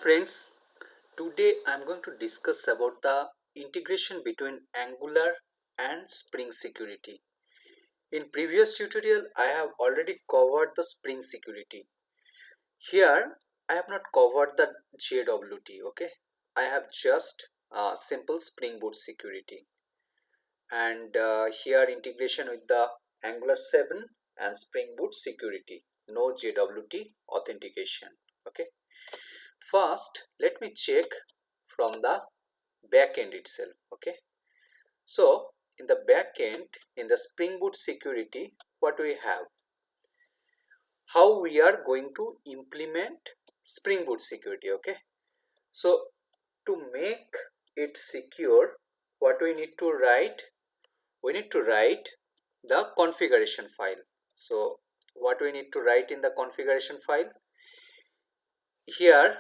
friends, today I am going to discuss about the integration between Angular and Spring Security. In previous tutorial I have already covered the Spring Security. Here I have not covered the JWT, okay. I have just simple Spring Boot Security, and here integration with the Angular7 and Spring Boot Security, no JWT authentication, okay. First, let me check from the backend itself. Okay, so in the backend, in the Spring Boot Security, what we have, how we are going to implement Spring Boot Security. Okay, so to make it secure, what we need to write, we need to write the configuration file. So what we need to write in the configuration file here,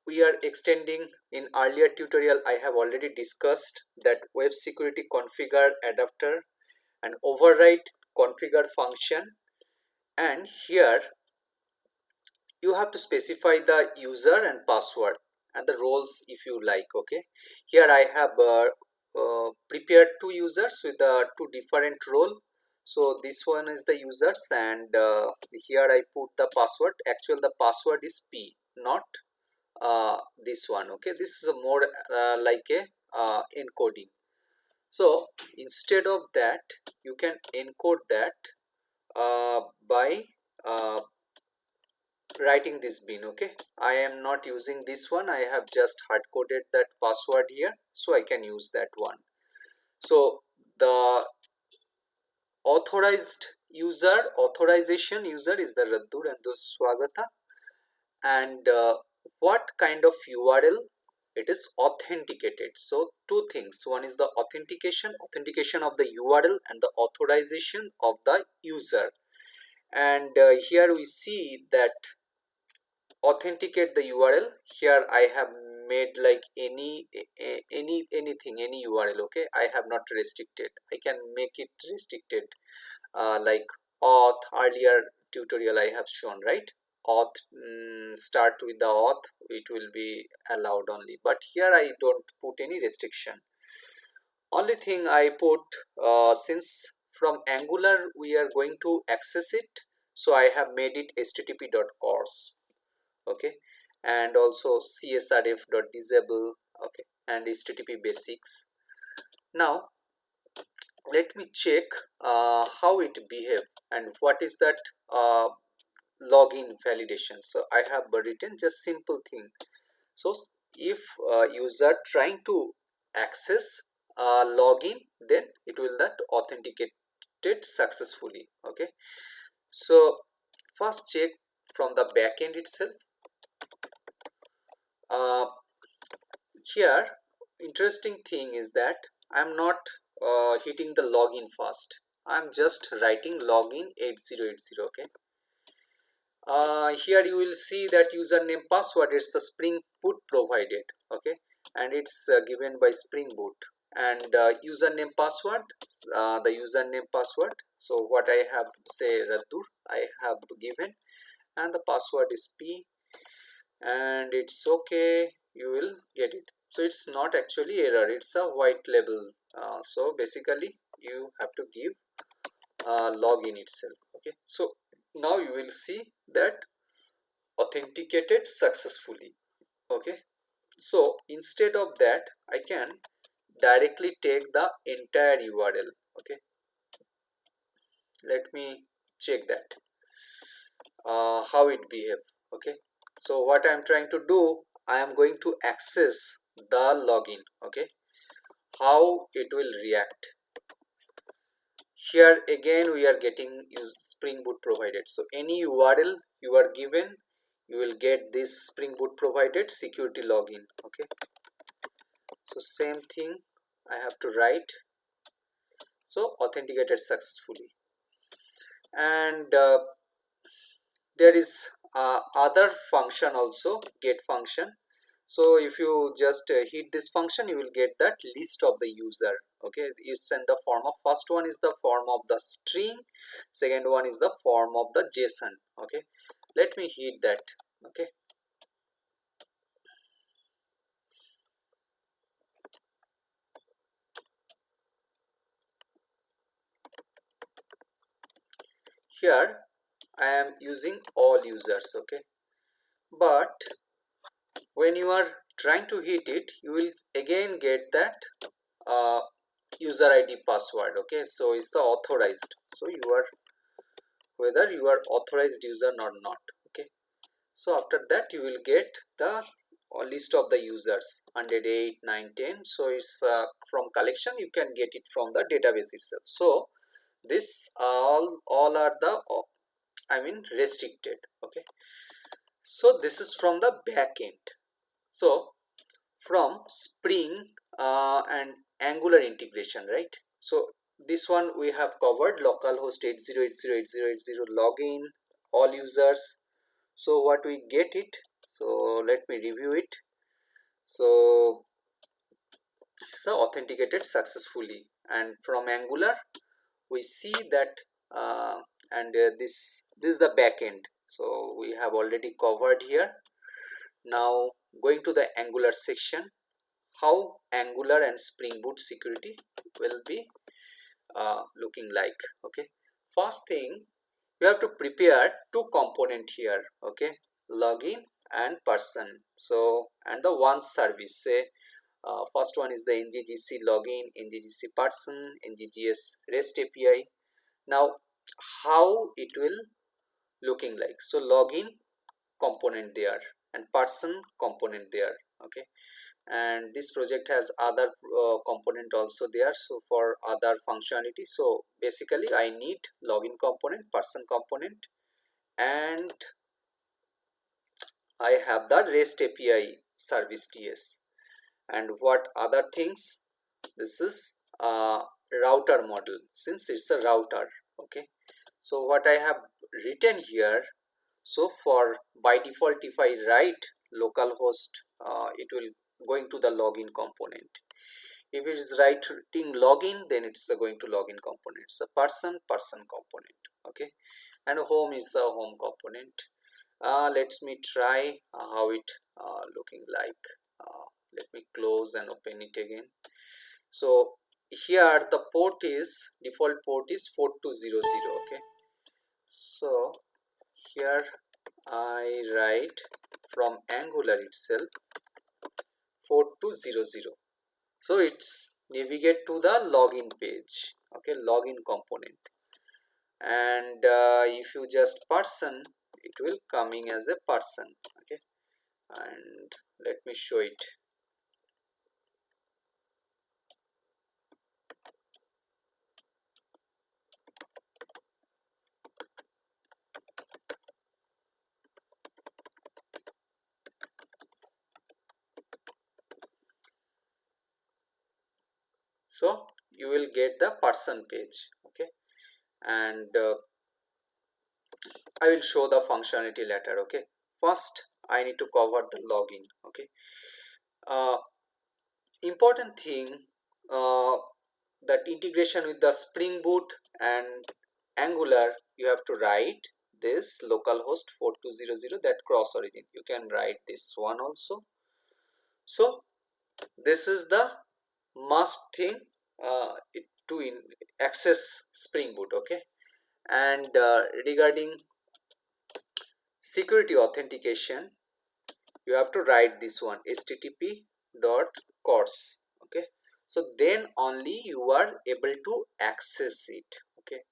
we are extending. In earlier tutorial I have already discussed that web security configure adapter and override configure function, and here you have to specify the user and password and the roles if you like. Okay, here I have prepared two users with two different role. So this one is the users, and here I put the password. Actually the password is P, not this one. Okay, this is a more like a encoding. So instead of that, you can encode that by writing this bin. Okay, I am not using this one, I have just hard coded that password here, so I can use that one. So the authorized user, authorization user is the Roddur and the Swagata, and what kind of URL, it is authenticated. So two things, one is the authentication of the URL and the authorization of the user. And here we see that authenticate the URL, here I have made like anything, any URL. Okay, I have not restricted, I can make it restricted, like auth. Earlier tutorial I have shown, right? Auth, start with the auth, it will be allowed only, but here I don't put any restriction. Only thing I put, since from Angular we are going to access it, so I have made it http.cors. Okay, and also csrf.disable. Okay, and http basics. Now let me check how it behave and what is that login validation. So I have written just simple thing. So if user trying to access login, then it will that authenticated successfully. Okay, so first check from the backend itself. Here interesting thing is that I'm not hitting the login first, I'm just writing login 8080. Okay, here you will see that username password is the SpringBoot provided. Okay, and it's given by SpringBoot, and username password, the username password, so what I have say Roddur I have given, and the password is P, and it's okay, you will get it. So it's not actually error, it's a white label. So basically you have to give login itself. Okay, so now you will see that authenticated successfully. Okay, so instead of that I can directly take the entire URL. Okay, let me check that how it behave. Okay, so what I'm trying to do, I am going to access the login. Okay, how it will react. Here again we are getting SpringBoot provided, so any URL you are given, you will get this SpringBoot provided security login. Okay, so same thing I have to write, so authenticated successfully. And there is other function also, get function. So if you just hit this function, you will get that list of the user. Okay, it's in the form of, first one is the form of the string, second one is the form of the JSON. Okay, let me hit that. Okay, here I am using all users, okay, but when you are trying to hit it, you will again get that uh, user ID password, okay. So it's the authorized, so you are, whether you are authorized user or not, okay. So after that you will get the list of the users 108, 9, 10. So it's from collection, you can get it from the database itself. So this all are the I mean restricted, okay. So this is from the backend. So from Spring and Angular integration, right? So this one we have covered: localhost 80808080 login, all users. So what we get it, so let me review it. So it's authenticated successfully, and from Angular we see that and this is the backend, so we have already covered here. Now going to the Angular section, how Angular and SpringBoot security will be looking like, okay. First thing, you have to prepare two component here, okay, login and person. So and the one service, say first one is the nggc login, nggc person, nggs rest api. Now how it will looking like, so login component there and person component there, okay. And this project has other component also there, so for other functionality. So basically I need login component, person component, and I have the REST API service TS. And what other things? This is router model, since it's a router, okay. So what I have written here, so for by default if I write localhost, it will going to the login component. If it is writing login, then it's going to login component. It's a person component, okay. And home is a home component. Let me try how it looking like. Let me close and open it again. So here the port is, default port is 4200, okay. So here I write from Angular itself 4200. So it's navigate to the login page, okay, login component. And if you just person, it will coming as a person, okay. And let me show it. So you will get the person page, okay. And I will show the functionality later, okay. First I need to cover the login, okay. uh, Important thing, uh, that integration with the Spring Boot and Angular, you have to write this localhost 4200, that cross origin, you can write this one also. So this is the must thing to access Spring Boot, okay. And regarding security authentication, you have to write this one http.cors, okay. So then only you are able to access it, okay.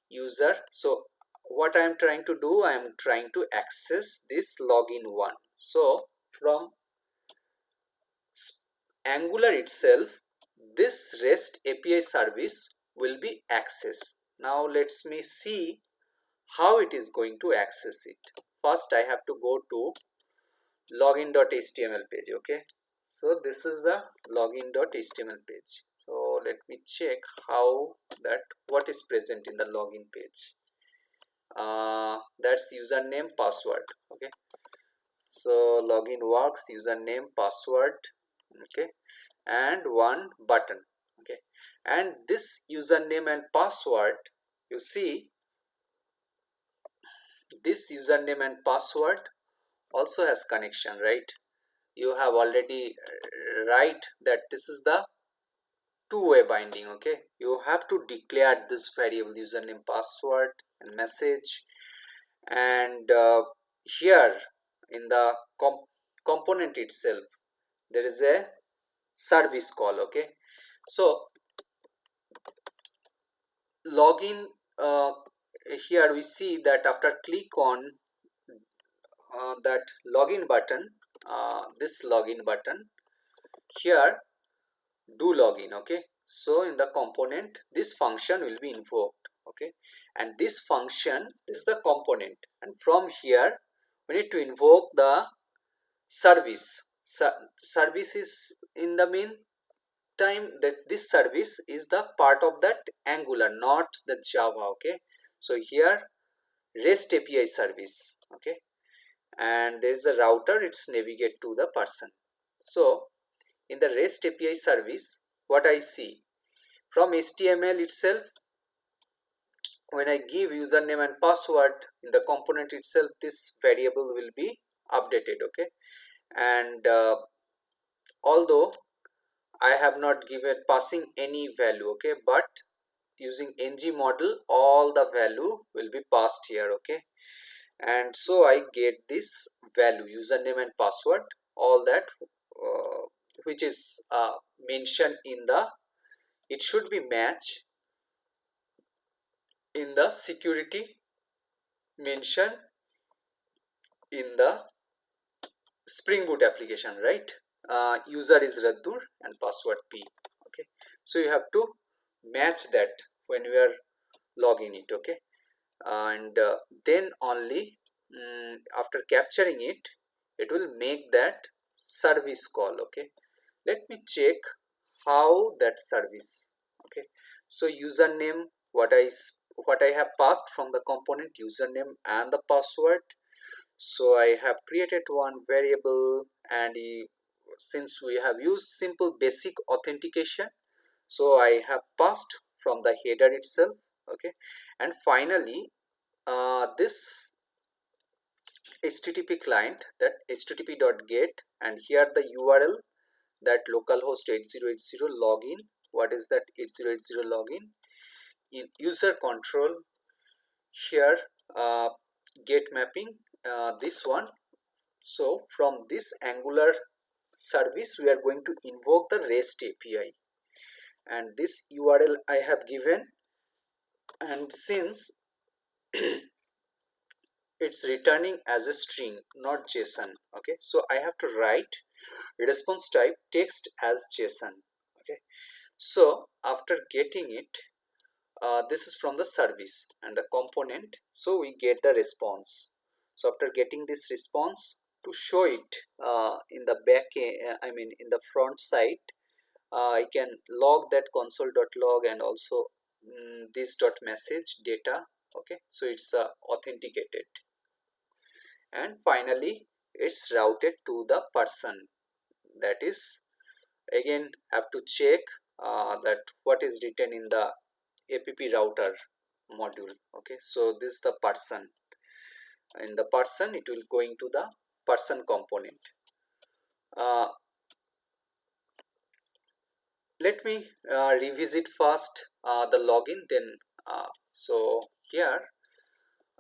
User, so what I am trying to do, I am trying to access this login one. So from Angular itself, this REST API service will be accessed. Now let's me see how it is going to access it. First I have to go to login.html page, okay. So this is the login.html page. So let me check how that, what is present in the login page. That's username, password, okay. So login works, username, password, okay, and one button, okay. And this username and password, you see, this username and password also has connection, right? You have already write that this is the two-way binding, okay. You have to declare this variable username password and message, and here in the component itself there is a service call. Okay, so login, here we see that after click on that login button, this login button here, do login. Okay, so in the component this function will be invoked. Okay, and this function is the component, and from here we need to invoke the service. Service is in the meantime that this service is the part of that Angular, not the Java. Okay, so here REST API service. Okay, and there is a router, it's navigate to the person. So in the REST API service, what I see from HTML itself, when I give username and password in the component itself, this variable will be updated. Okay, and although I have not given passing any value, okay, but using ng model all the value will be passed here. Okay, and so I get this value username and password, all that which is mentioned in the, it should be match in the security mentioned in the Spring Boot application, right? User is Roddur and password P. Okay, so you have to match that when you are logging it. Okay, and then only after capturing it, it will make that service call. Okay, let me check how that service. Okay, so username, what I have passed from the component, username and the password. So I have created one variable, and since we have used simple basic authentication, so I have passed from the header itself. Okay, and finally this http client, that http.get, and here the URL, that localhost 8080 login. What is that 8080 login? In user control here, get mapping, this one. So from this Angular service we are going to invoke the REST API, and this URL I have given, and since it's returning as a string, not JSON. Okay, so I have to write response type text as JSON. Okay, so after getting it, this is from the service and the component, so we get the response. So after getting this response, to show it in the back end, I mean in the front side, I can log that console.log, and also this dot message data. Okay, so it's authenticated, and finally it's routed to the person. That is, again have to check that what is written in the app router module. Okay, so this is the person. In the person, it will going to the person component. Let me revisit first the login, then so here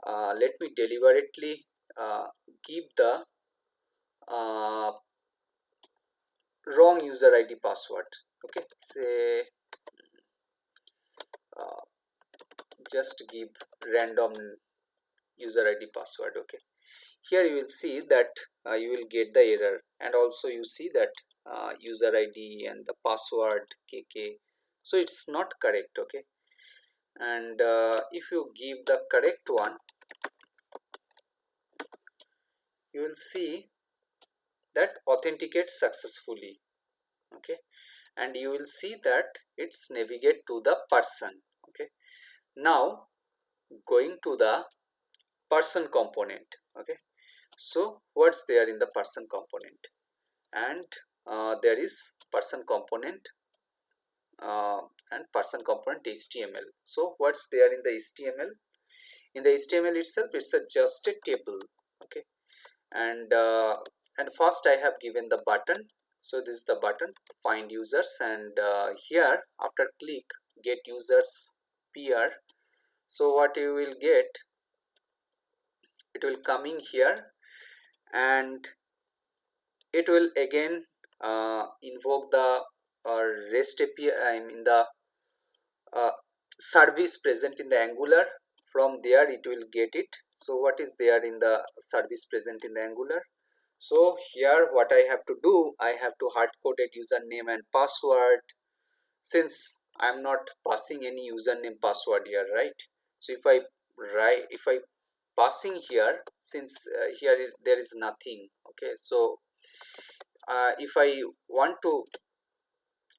let me deliberately give the uh, wrong user ID password. Okay, say uh, just give random user ID password. Okay, here you will see that you will get the error, and also you see that user ID and the password kk, so it's not correct. Okay, and if you give the correct one, you will see that authenticates successfully. Okay, and you will see that it's navigate to the person. Okay, now going to the person component. Okay, so what's there in the person component? And there is person component and person component HTML. So what's there in the HTML? In the HTML itself, it's just a table. Okay, and first I have given the button. So this is the button, find users, and here after click get users PR. So what you will get, it will coming here, and it will again invoke the REST API, I mean the uh, service present in the Angular. From there it will get it. So what is there in the service present in the Angular? So here what I have to do, I have to hard coded username and password, since I'm not passing any username password here, right? So if I passing here, since here is there is nothing, okay, so if I want to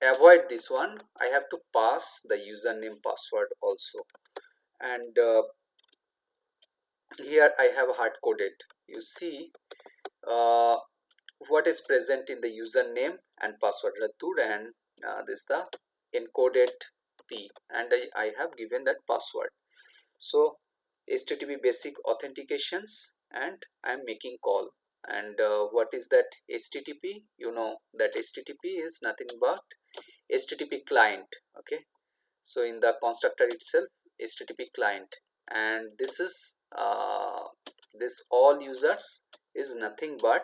avoid this one, I have to pass the username password also. And here I have hard coded, you see uh, what is present in the username and password Roddur, and this the encoded p, and I have given that password. So http basic authentications, and I am making call. And what is that http? You know that http is nothing but http client, okay. So in the constructor itself, http client, and this is this all users is nothing but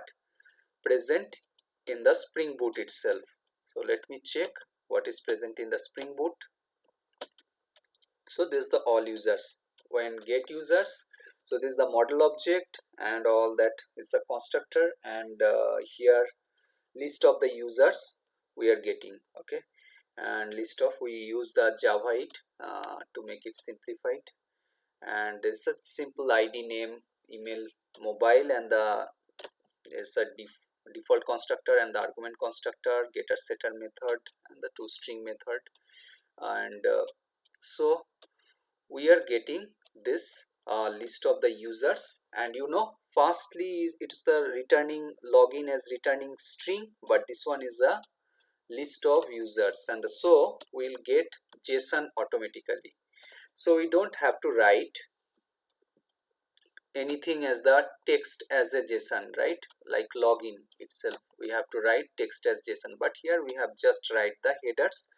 present in the Spring Boot itself. So let me check what is present in the Spring Boot. So this is the all users. When get users, so this is the model object, and all that is the constructor, and here list of the users we are getting, okay. And list of, we use the Java 8 to make it simplified, and it's a simple ID, name, email, mobile, and the is a default constructor and the argument constructor, getter setter method, and the toString method. And so we are getting this list of the users, and you know firstly it's the returning login as returning string, but this one is a list of users, and so we'll get JSON automatically. So we don't have to write anything as the text as a JSON, right? Like login itself, we have to write text as JSON, but here we have just write the headers.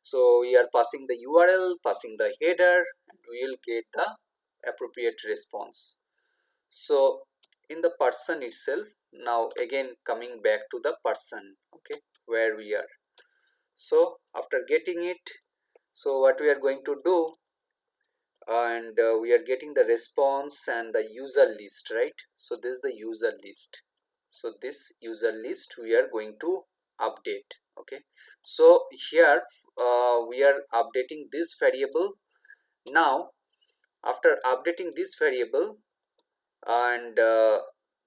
So we are passing the URL, passing the header, and we will get the appropriate response. So in the person itself, now again coming back to the person, okay, where we are. So after getting it, so what we are going to do, and we are getting the response and the user list, right? So this is the user list. So this user list we are going to update, okay. So here we are updating this variable. Now after updating this variable, and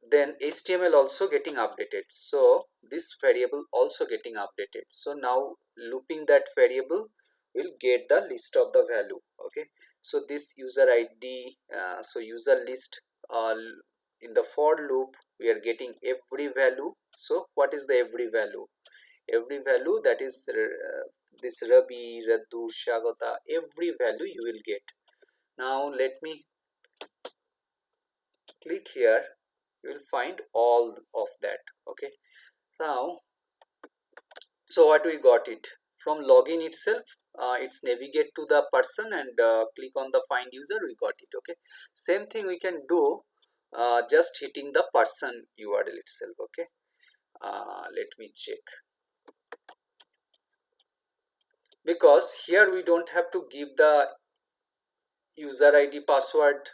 then HTML also getting updated, so this variable also getting updated. So now looping that variable will get the list of the value, okay. So this user ID, so user list, in the for loop we are getting every value. So what is the every value? Every value, that is this Rabi, Raddu, Shagata, every value you will get. Now let me click here, you will find all of that, okay. Now so what we got it from login itself, it's navigate to the person and click on the find user, we got it, okay. Same thing we can do just hitting the person URL itself, okay. Let me check, because here we don't have to give the user ID password,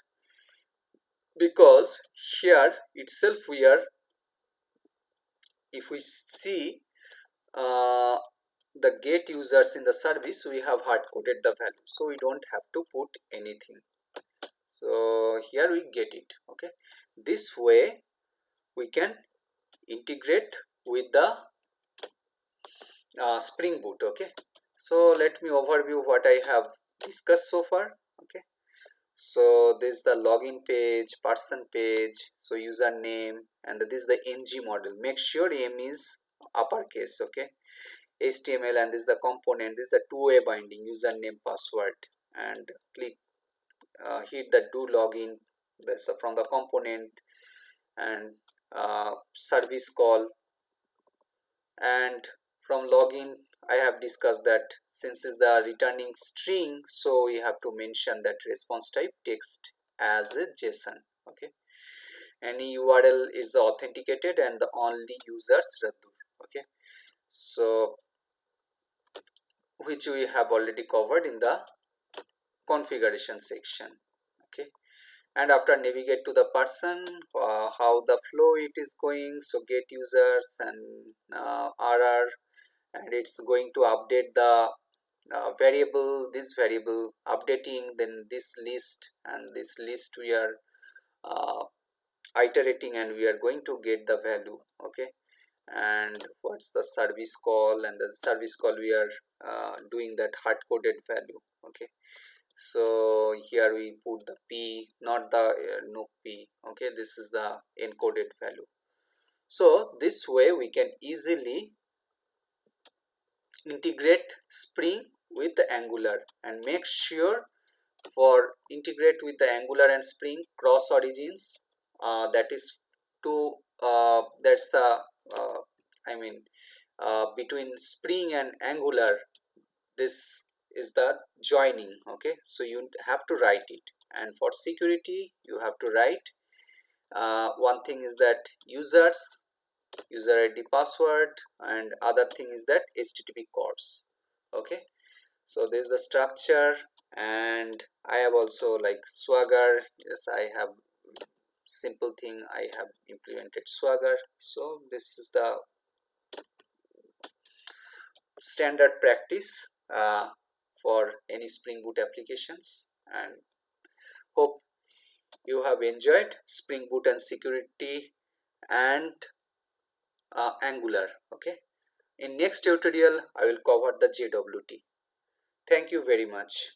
because here itself we are, if we see uh, the get users in the service, we have hard coded the value, so we don't have to put anything. So here we get it, okay. This way we can integrate with the Spring Boot, okay. So let me overview what I have discussed so far, okay. So this is the login page, person page, so username, and this is the ng model. Make sure m is uppercase, okay. HTML, and this is the component, this is the two-way binding, username, password, and click hit the do login, that's from the component, and service call, and from login I have discussed that since is the returning string, so we have to mention that response type text as a JSON. Okay, any URL is authenticated and the only users Roddur. Okay, so which we have already covered in the configuration section. Okay, and after navigate to the person, how the flow it is going, so get users and RR, and it's going to update the variable, this variable updating, then this list, and this list we are uh, iterating and we are going to get the value. Okay, and what's the service call, and the service call we are doing that hard coded value. Okay, so here we put the p, not the no p. Okay, this is the encoded value. So this way we can easily integrate Spring with the Angular, and make sure for integrate with the Angular and Spring cross origins, that is to that's the uh, I mean between Spring and Angular, this is the joining. Okay, so you have to write it, and for security you have to write one thing is that users, user ID password, and other thing is that http.cors. Okay, so this is the structure, and I have also like Swagger. Yes, I have simple thing, I have implemented Swagger. So this is the standard practice for any Spring Boot applications, and hope you have enjoyed Spring Boot and security and Angular. Okay, in next tutorial I will cover the JWT. Thank you very much.